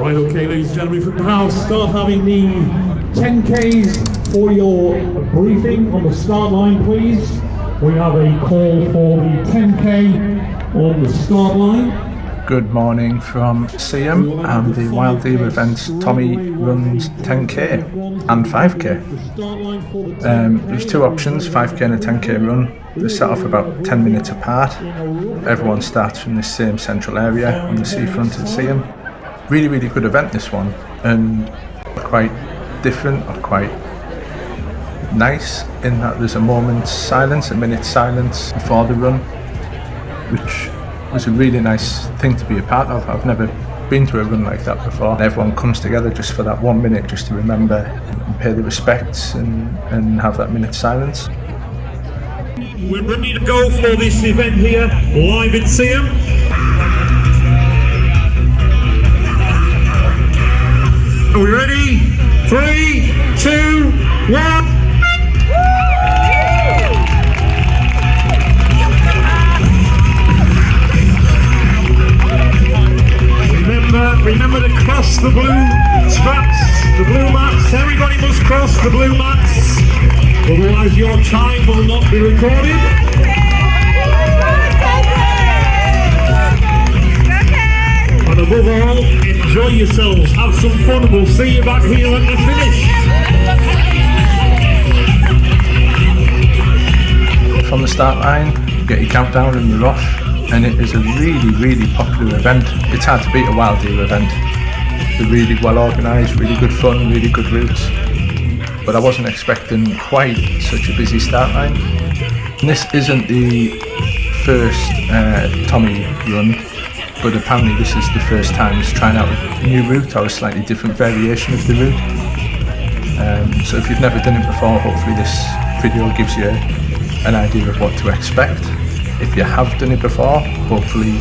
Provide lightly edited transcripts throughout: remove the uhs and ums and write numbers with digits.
Right, okay, ladies and gentlemen, if we can now start having the 10Ks for your briefing on the start line, please. We have a call for the 10K on the start line. Good morning from Seaham and the Wild Deer events. Tommy runs 10k and 5k. There's two options, 5k and a 10k run. They're set off about 10 minutes apart. Everyone starts from the same central area on the seafront in Seaham. Really, really good event, this one, and quite different or quite nice in that there's a moment's silence, a minute's silence before the run, which was a really nice thing to be a part of. I've never been to a run like that before. Everyone comes together just for that 1 minute, just to remember and pay the respects and have that minute's silence. We're ready to go for this event here, live in Seaham. Are we ready? 3, 2, 1. Remember to cross the blue straps, the blue mats. Everybody must cross the blue mats, otherwise your time will not be recorded. And above all, enjoy yourselves, have some fun, and we'll see you back here at the finish. From the start line, you get your countdown and you're off. And it is a really, really popular event. It's hard to beat a Wild Deer event. They're really well organised, really good fun, really good routes. But I wasn't expecting quite such a busy start line. And this isn't the first Tommy run, but apparently this is the first time he's trying out a new route or a slightly different variation of the route. So if you've never done it before, hopefully this video gives you an idea of what to expect. If you have done it before, hopefully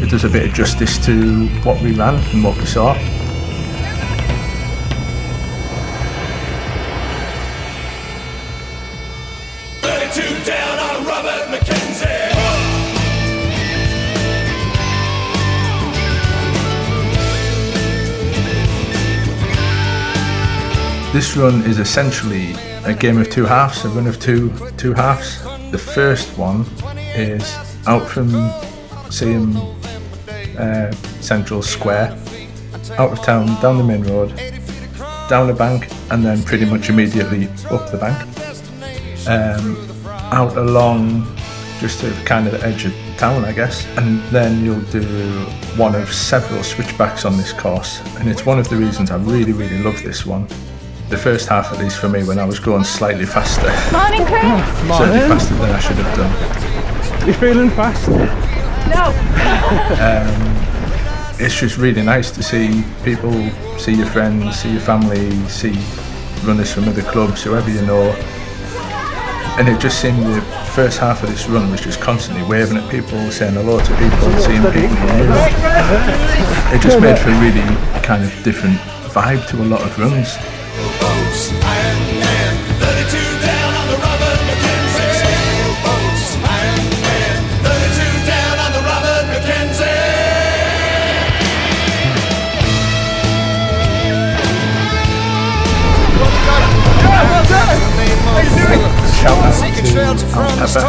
it does a bit of justice to what we ran and what we saw. Down on Robert McKenzie. This run is essentially a game of two halves, a run of two halves. The first one is out from Seaham Central Square, out of town, down the main road, down the bank, and then pretty much immediately up the bank, out along just to kind of the edge of town, I guess. And then you'll do one of several switchbacks on this course, and it's one of the reasons I really, really love this one. The first half, at least for me, when I was going slightly faster. Morning, Chris. Certainly faster than I should have done. You feeling fast? No. It's just really nice to see people, see your friends, see your family, see runners from other clubs, whoever you know. And it just seemed the first half of this run was just constantly waving at people, saying hello to people, seeing people you knew. It just made for a really kind of different vibe to a lot of runs. Shout out to Pepper,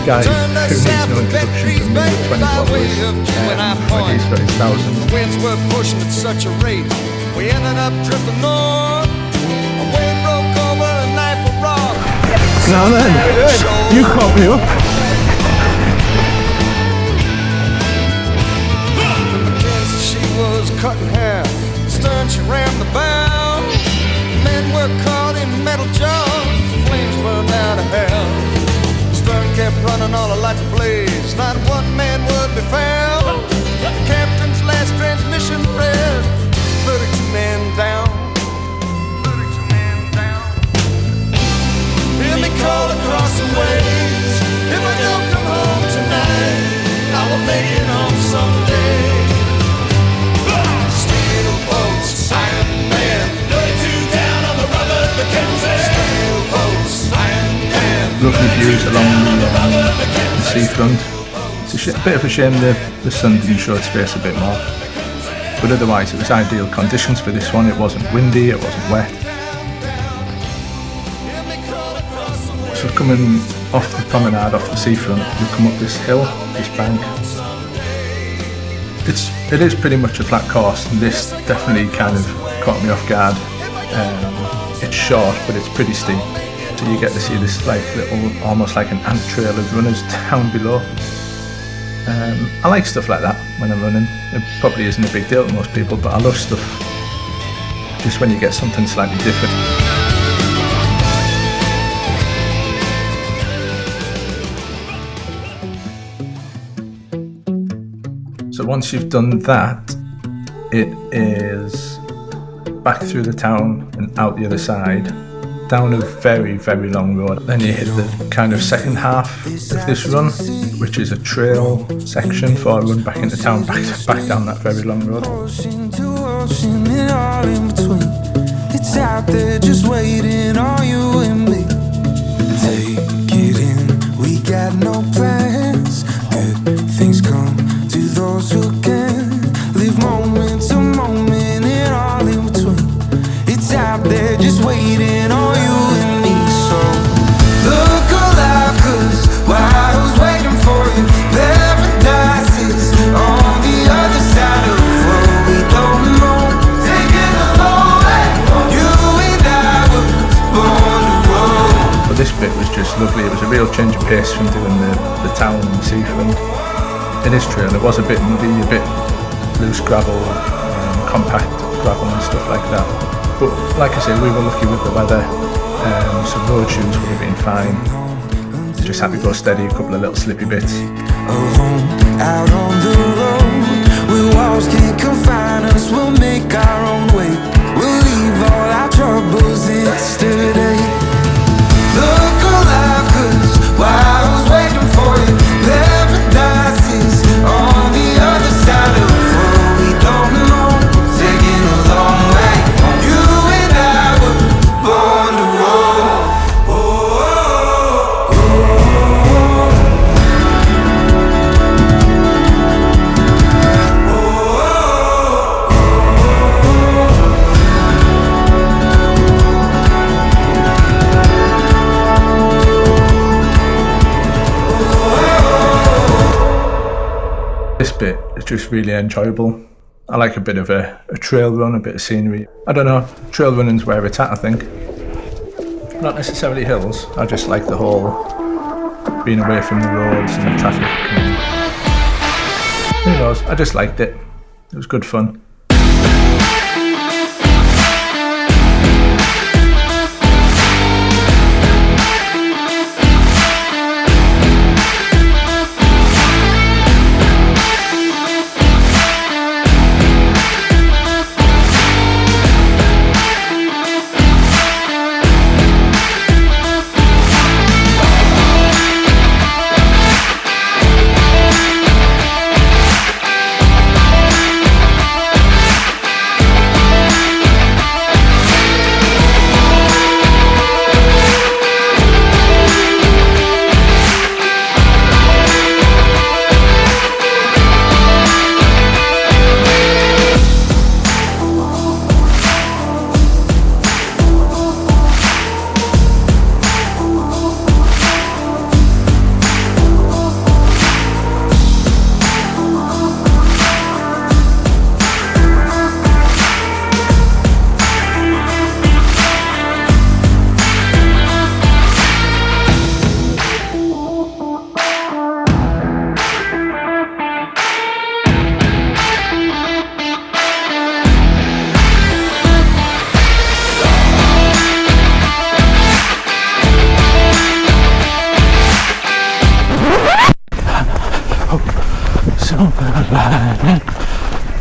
guy who needs no introduction from me with 20 followers. He's got his 1,000. The winds were pushing at such a rate, we ended up drifting north. A wave broke over a knife of rock. Now then, you caught me up. She was cut in half. Stern she ran the bow. Men were caught in metal jaws. Flames burned out of hell. Stern kept running, all the lights ablaze. Not one man would be found. The captain's last transmission read 32 men down. 32 men down. Hear me call across the waves. If I don't come home tonight, I will make it home someday. Steel boats, Iron Man, 32 down on the Robert McKenzie. Steel boats, Iron Man. Lovely views along the seafront. It's a bit of a shame the sun didn't show its face a bit more. but otherwise it was ideal conditions for this one. It wasn't windy, it wasn't wet. So coming off the promenade, off the seafront, you come up this hill, this bank. It is pretty much a flat course, and this definitely kind of caught me off guard. It's short, but it's pretty steep, so you get to see this like little, almost like an ant trail of runners down below. I like stuff like that when I'm running. It probably isn't a big deal to most people, but I love stuff just when you get something slightly different. So once you've done that, it is back through the town and out the other side, down a very, very long road. Then you hit the kind of second half of this run, which is a trail section for a run back into town, back down that very long road. Ocean to ocean and all in between. It's out there just waiting on you and me. Take it in, we got no plans. Good things come to those who can. Live moment to moment and all in between. It's out there just waiting on you and me. So look alive, 'cause while I was waiting for you, paradise is on the other side of what we don't know. Taking a long way. You and I were born to roll. But this bit was just lovely. It was a real change of pace from doing the town and seafront. In this trail, it was a bit muddy, a bit loose gravel, compact gravel and stuff like that. But like I say, we were lucky with the weather, so road shoes would have been fine. Just had to go steady, a couple of little slippy bits. Alone, out on the road, where walls can't confine us. We'll make our own way. We'll leave all our troubles yesterday. Look alive, 'cause while I was waiting for you, paradise is on the other side of what we don't know. Taking a long way. You and I were born to roll. This bit is just really enjoyable. I like a bit of a trail run, a bit of scenery. I don't know, trail running's where it's at, I think. Not necessarily hills, I just like the whole being away from the roads and the traffic. Who knows, I just liked it. It was good fun.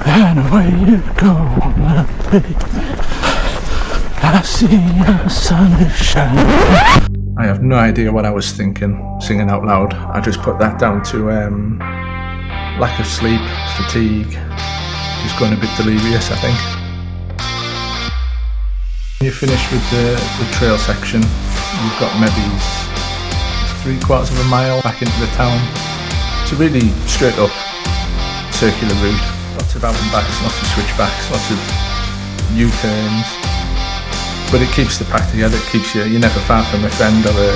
And away you go, I see the sun is shining. I have no idea what I was thinking, singing out loud. I just put that down to lack of sleep, fatigue, just going a bit delirious, I think. When you finish with the trail section, you've got maybe 3/4 of a mile back into the town. It's a really straight up circular route. Lots lots of out and backs, lots of switchbacks, lots of U-turns, but it keeps the pack together. It keeps you're never far from a friend or a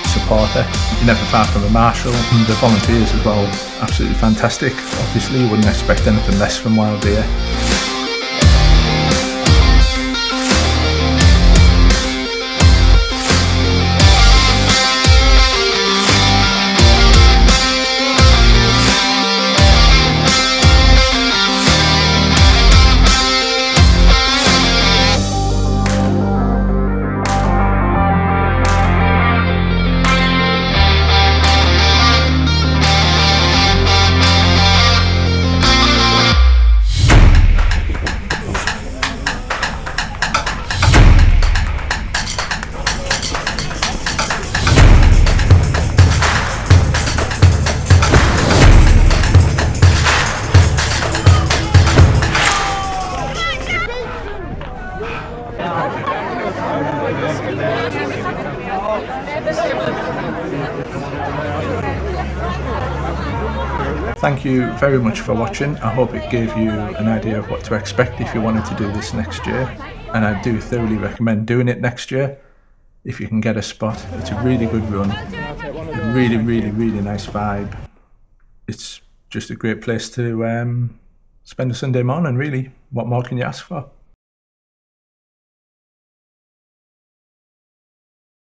supporter. You're never far from a marshal. And the volunteers as well, absolutely fantastic. Obviously you wouldn't expect anything less from Wild Deer. Thank you very much for watching. I hope it gave you an idea of what to expect if you wanted to do this next year, and I do thoroughly recommend doing it next year if you can get a spot. It's a really good run, a really nice vibe. It's just a great place to spend a Sunday morning, really. What more can you ask for?